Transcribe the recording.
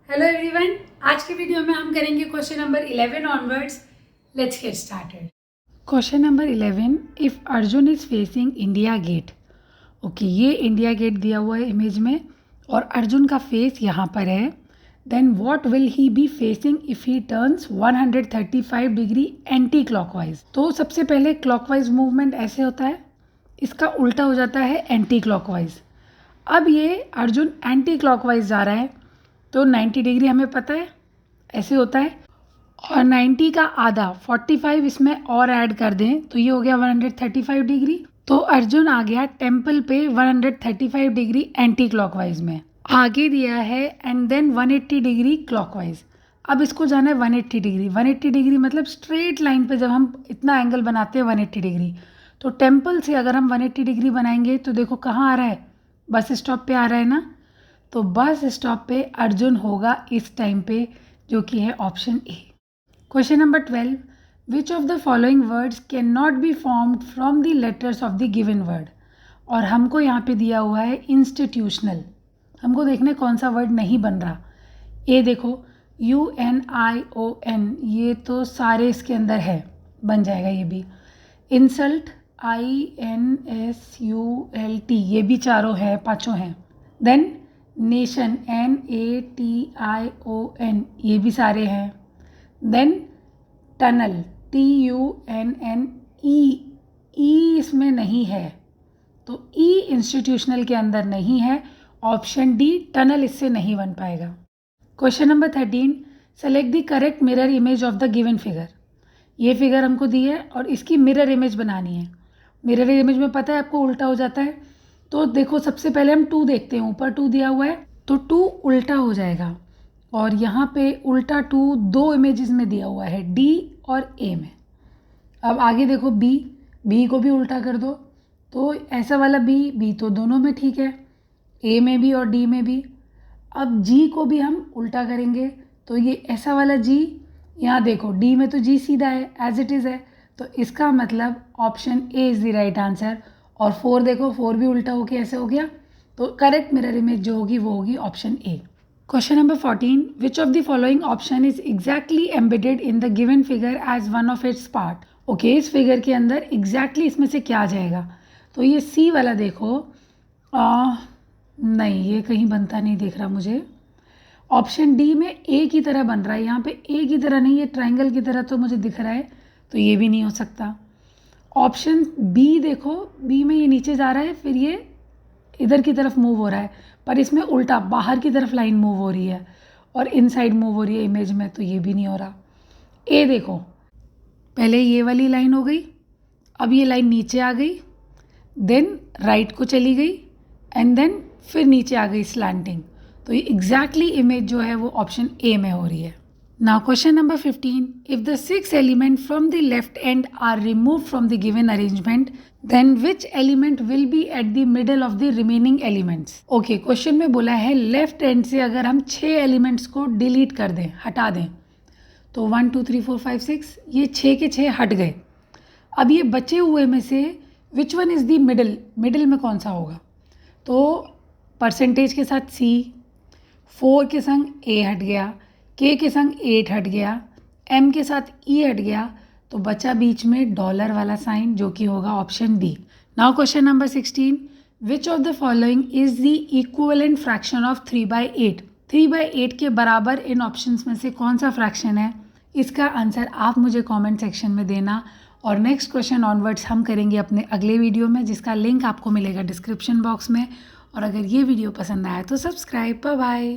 Hello everyone, आज के video में हम करेंगे question number 11 onwards. Let's get started. Question number 11, if Arjun is facing India Gate. Okay, ये इंडिया गेट दिया हुआ है इमेज में और अर्जुन का फेस यहाँ पर है। Then what will he be facing if he turns 135 degree anticlockwise. तो सबसे पहले क्लॉकवाइज मूवमेंट ऐसे होता है, इसका उल्टा हो जाता है एंटी क्लॉकवाइज। अब ये अर्जुन एंटी क्लॉकवाइज जा रहा है तो 90 डिग्री हमें पता है ऐसे होता है, और 90 का आधा 45 इसमें और ऐड कर दें तो ये हो गया 135 डिग्री। तो अर्जुन आ गया टेम्पल पे 135 डिग्री एंटी क्लॉकवाइज में। आगे दिया है एंड देन 180 डिग्री क्लॉकवाइज। अब इसको जाना है 180 डिग्री। 180 डिग्री मतलब स्ट्रेट लाइन पे जब हम इतना एंगल बनाते हैं 180 डिग्री, तो टेम्पल से अगर हम 180 डिग्री बनाएंगे तो देखो कहाँ आ रहा है, बस स्टॉप पे आ रहा है ना। तो बस स्टॉप पे अर्जुन होगा इस टाइम पे, जो कि है option A. Question number 12, which of the following words can not be formed from the letters of the given word. और हमको यहाँ पे दिया हुआ है इंस्टीट्यूशनल। हमको देखने कौन सा वर्ड नहीं बन रहा। ए देखो UNION, ये तो सारे इसके अंदर है, बन जाएगा ये भी। इंसल्ट INSULT, ये भी चारों है, पांचों हैं। देन नेशन NATION, ये भी सारे हैं। देन टनल TUNNE, इसमें नहीं है, तो ई इंस्टीट्यूशनल के अंदर नहीं है। ऑप्शन डी टनल इससे नहीं बन पाएगा। Question number 13, select the correct mirror image of the given figure. ये फिगर हमको दी है और इसकी मिरर इमेज बनानी है। मिरर इमेज में पता है आपको उल्टा हो जाता है, तो देखो सबसे पहले हम 2 देखते हैं। ऊपर 2 दिया हुआ है तो 2 उल्टा हो जाएगा, और यहाँ पे उल्टा 2 दो इमेजेस में दिया हुआ है, डी और ए में। अब आगे देखो बी को भी उल्टा कर दो, तो ऐसा वाला बी तो दोनों में ठीक है, ए में भी और डी में भी। अब जी को भी हम उल्टा करेंगे तो ये ऐसा वाला जी, यहाँ देखो डी में तो जी सीधा है, एज इट इज़ है, तो इसका मतलब option A is the right answer. और 4 देखो, 4 भी उल्टा होके ऐसे हो गया, तो करेक्ट मिरर इमेज जो होगी वो होगी option A. Question number 14, which of the following option is exactly embedded in the given figure as one of its part. Okay, इस फिगर के अंदर एग्जैक्टली इसमें से क्या आ जाएगा। तो ये सी वाला देखो, नहीं ये कहीं बनता नहीं दिख रहा मुझे। ऑप्शन डी में ए की तरह बन रहा है, यहाँ पे ए की तरह नहीं, ये ट्रायंगल की तरह तो मुझे दिख रहा है, तो ये भी नहीं हो सकता। ऑप्शन बी देखो, बी में ये नीचे जा रहा है, फिर ये इधर की तरफ मूव हो रहा है, पर इसमें उल्टा बाहर की तरफ लाइन मूव हो रही है और इनसाइड मूव हो रही है इमेज में, तो ये भी नहीं हो रहा। ए देखो, पहले ये वाली लाइन हो गई, अब ये लाइन नीचे आ गई, देन राइट को चली गई, एंड देन फिर नीचे आ गई स्लैंटिंग, तो ये एग्जैक्टली इमेज जो है वो ऑप्शन ए में हो रही है। Now question number 15, if the 6 element from the left end are remove from the given arrangement, then which element will be at the middle of the remaining elements. Okay, question में बोला है left and से अगर हम 6 elements को delete कर दें, हटा दें, तो 1 2 3 4 5 6, ये 6 के 6 हट गए। अब ये बचे हुए में से which one is the middle, middle में कौन सा होगा। तो परसेंटेज के साथ C, 4 के संग A हट गया, K के संग 8 हट गया, M के साथ E हट गया, तो बचा बीच में डॉलर वाला साइन, जो कि होगा option D. Now question number 16, which of the following is the equivalent fraction of 3/8। 3/8 के बराबर इन ऑप्शंस में से कौन सा फ्रैक्शन है, इसका आंसर आप मुझे कमेंट सेक्शन में देना। और नेक्स्ट क्वेश्चन ऑनवर्ड्स हम करेंगे अपने अगले वीडियो में, जिसका लिंक आपको मिलेगा डिस्क्रिप्शन बॉक्स में। और अगर ये वीडियो पसंद आया तो सब्सक्राइब। Bye bye.